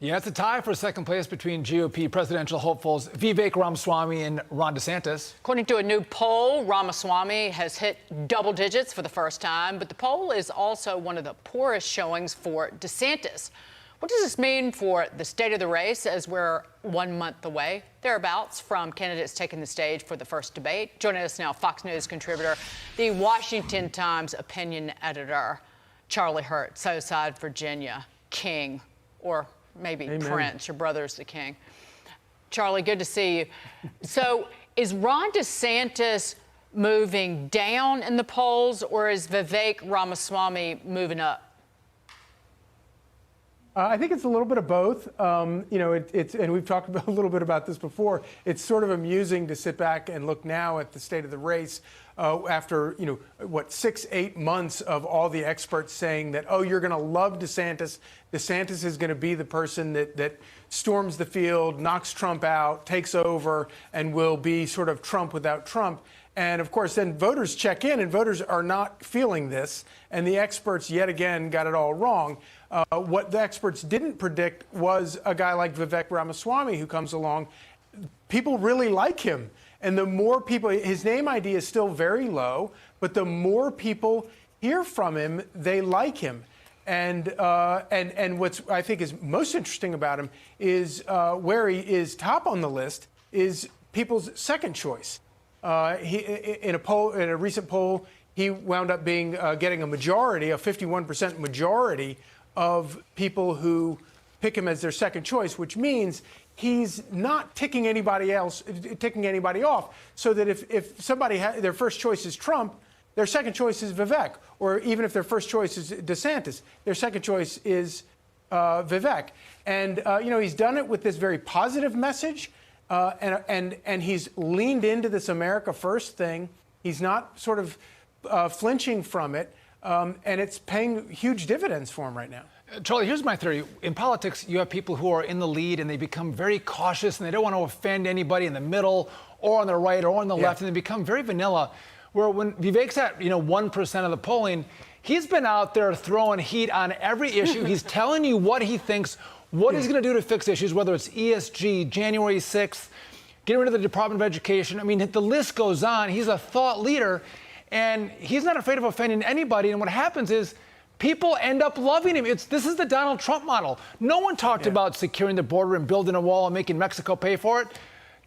Yeah, it's a tie for second place between GOP presidential hopefuls Vivek Ramaswamy and Ron DeSantis. According to a new poll, Ramaswamy has hit double digits for the first time, but the poll is also one of the poorest showings for DeSantis. What does this mean for the state of the race as we're 1 month away, thereabouts, from candidates taking the stage for the first debate? Joining us now, Fox News contributor, the Washington Times opinion editor, Charlie Hurt, Southside Virginia, king, or maybe Amen. Prince, your brother's the king. Charlie, good to see you. So is Ron DeSantis moving down in the polls, or is Vivek Ramaswamy moving up? I think it's a little bit of both. You know, and we've talked a little bit about this before. It's sort of amusing to sit back and look now at the state of the race after, 6-8 months of all the experts saying that, oh, you're going to love DeSantis. DeSantis is going to be the person that storms the field, knocks Trump out, takes over, and will be sort of Trump without Trump. And of course, then voters check in, and voters are not feeling this. And the experts, yet again, got it all wrong. What the experts didn't predict was a guy like Vivek Ramaswamy who comes along. People really like him. And the more people, his name ID is still very low, but the more people hear from him, they like him. And what's I think is most interesting about him is where he is top on the list is people's second choice. In a recent poll, he wound up getting a majority, a 51% majority of people who pick him as their second choice, which means he's not ticking anybody off. So that if somebody their first choice is Trump, their second choice is Vivek, or even if their first choice is DeSantis, their second choice is Vivek. And he's done it with this very positive message. And he's leaned into this America First thing. He's not sort of flinching from it, and it's paying huge dividends for him right now. Charlie, here's my theory. In politics, you have people who are in the lead and they become very cautious and they don't want to offend anybody in the middle or on the right or on the left, and they become very vanilla. Where when Vivek's at 1% of the polling, he's been out there throwing heat on every issue. He's telling you what he thinks, what he's going to do to fix issues, whether it's ESG, January 6th, getting rid of the Department of Education. I mean, the list goes on. He's a thought leader, and he's not afraid of offending anybody. And what happens is people end up loving him. This is the Donald Trump model. No one talked about securing the border and building a wall and making Mexico pay for it.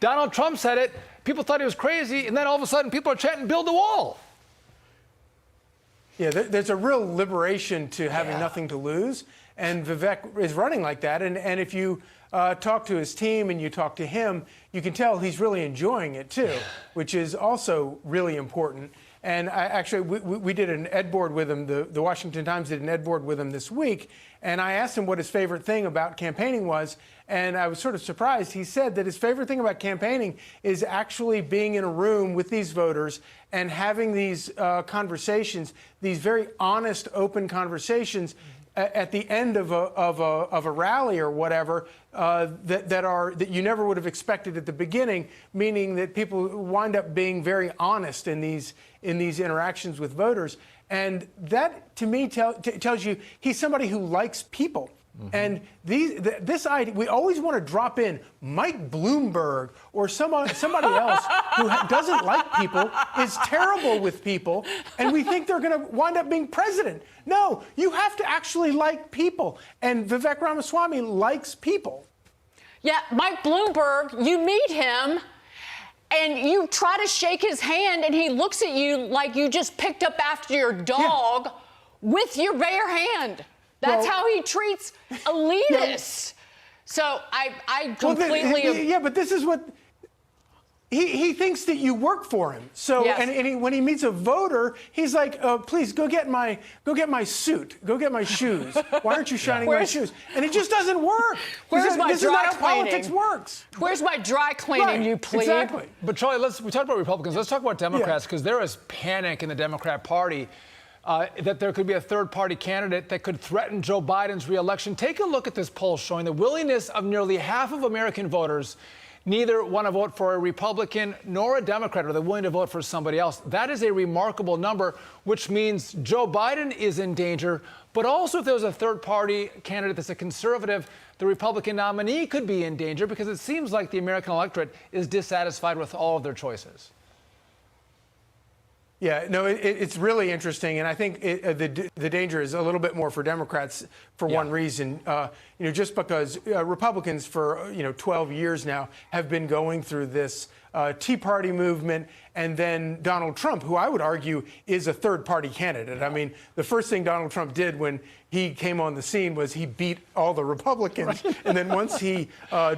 Donald Trump said it. People thought he was crazy, and then all of a sudden people are chanting, build the wall. Yeah, there's a real liberation to having nothing to lose. And Vivek is running like that. And if you talk to his team and you talk to him, you can tell he's really enjoying it, too, which is also really important. And we did an ed board with him. The Washington Times did an ed board with him this week. And I asked him what his favorite thing about campaigning was. And I was sort of surprised. He said that his favorite thing about campaigning is actually being in a room with these voters and having these conversations, these very honest, open conversations at the end of a rally or whatever that you never would have expected at the beginning, meaning that people wind up being very honest in these interactions with voters. And that, to me, tells you he's somebody who likes people. Mm-hmm. And this idea, we always want to drop in Mike Bloomberg or somebody else who doesn't like people, is terrible with people, and we think they're going to wind up being president. No, you have to actually like people. And Vivek Ramaswamy likes people. Yeah, Mike Bloomberg, you meet him and you try to shake his hand and he looks at you like you just picked up after your dog with your bare hand. That's how he treats elitists. So I completely... but this is what... He thinks that you work for him. So when he meets a voter, he's like, please go get my suit, go get my shoes. Why aren't you shining my shoes? And it just doesn't work. This is not how politics works. Where's my dry cleaning, you plebe? Exactly. But Charlie, we talked about Republicans. Let's talk about Democrats, because there is panic in the Democrat Party that there could be a third-party candidate that could threaten Joe Biden's reelection. Take a look at this poll showing the willingness of nearly half of American voters neither want to vote for a Republican nor a Democrat, or they're willing to vote for somebody else. That is a remarkable number, which means Joe Biden is in danger. But also, if there's a third-party candidate that's a conservative, the Republican nominee could be in danger, because it seems like the American electorate is dissatisfied with all of their choices. Yeah, no, it's really interesting, and I think the danger is a little bit more for Democrats for one reason. Just because Republicans for 12 years now have been going through this Tea Party movement, and then Donald Trump, who I would argue is a third-party candidate. I mean, the first thing Donald Trump did when he came on the scene was he beat all the Republicans, and then once he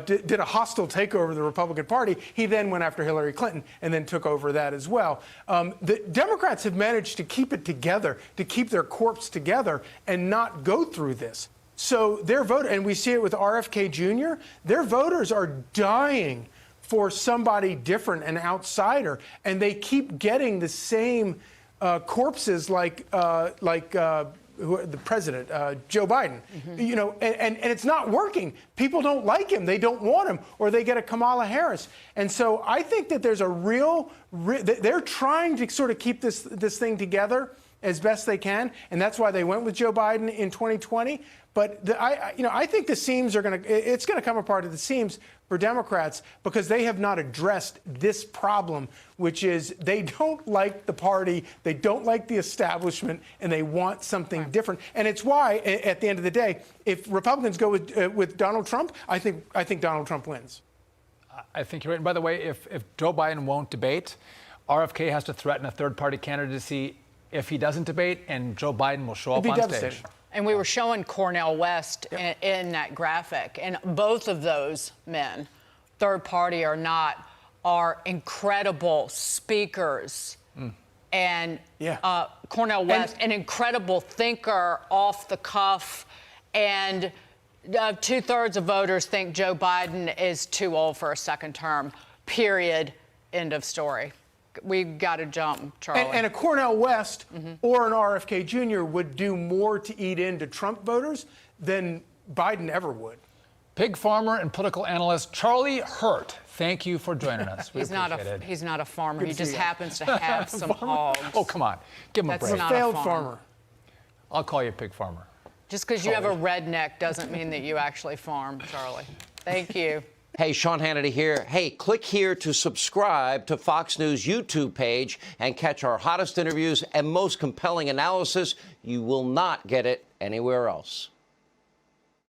did a hostile takeover of the Republican Party, he then went after Hillary Clinton and then took over that as well. The Democrats have managed to keep it together, to keep their corps together and not go through this. So their vote, and we see it with RFK Jr., their voters are dying for somebody different, an outsider, and they keep getting the same corpses like the president, Joe Biden. And it's not working. People don't like him. They don't want him, or they get a Kamala Harris. And so I think that there's a they're trying to sort of keep this thing together as best they can, and that's why they went with Joe Biden in 2020. But I think the seams are it's going to come apart at the seams for Democrats, because they have not addressed this problem, which is they don't like the party, they don't like the establishment, and they want something different. And it's why, at the end of the day, if Republicans go with Donald Trump, I think Donald Trump wins. I think you're right. And by the way, if Joe Biden won't debate, RFK has to threaten a third-party candidacy if he doesn't debate, and Joe Biden will show up on stage. And we were showing Cornel West in that graphic, and both of those men, third party or not, are incredible speakers. And Cornel West, an incredible thinker, off the cuff, and 2/3 of voters think Joe Biden is too old for a second term. Period. End of story. We got to jump, Charlie. And a Cornel West or an RFK Jr. would do more to eat into Trump voters than Biden ever would. Pig farmer and political analyst Charlie Hurt, thank you for joining us. He's not a farmer. He just happens to have some hogs. Oh, come on. Give him a break. He's a failed farmer. I'll call you a pig farmer. Just because you have a redneck doesn't mean that you actually farm, Charlie. Thank you. Hey, Sean Hannity here. Hey, click here to subscribe to Fox News YouTube page and catch our hottest interviews and most compelling analysis. You will not get it anywhere else.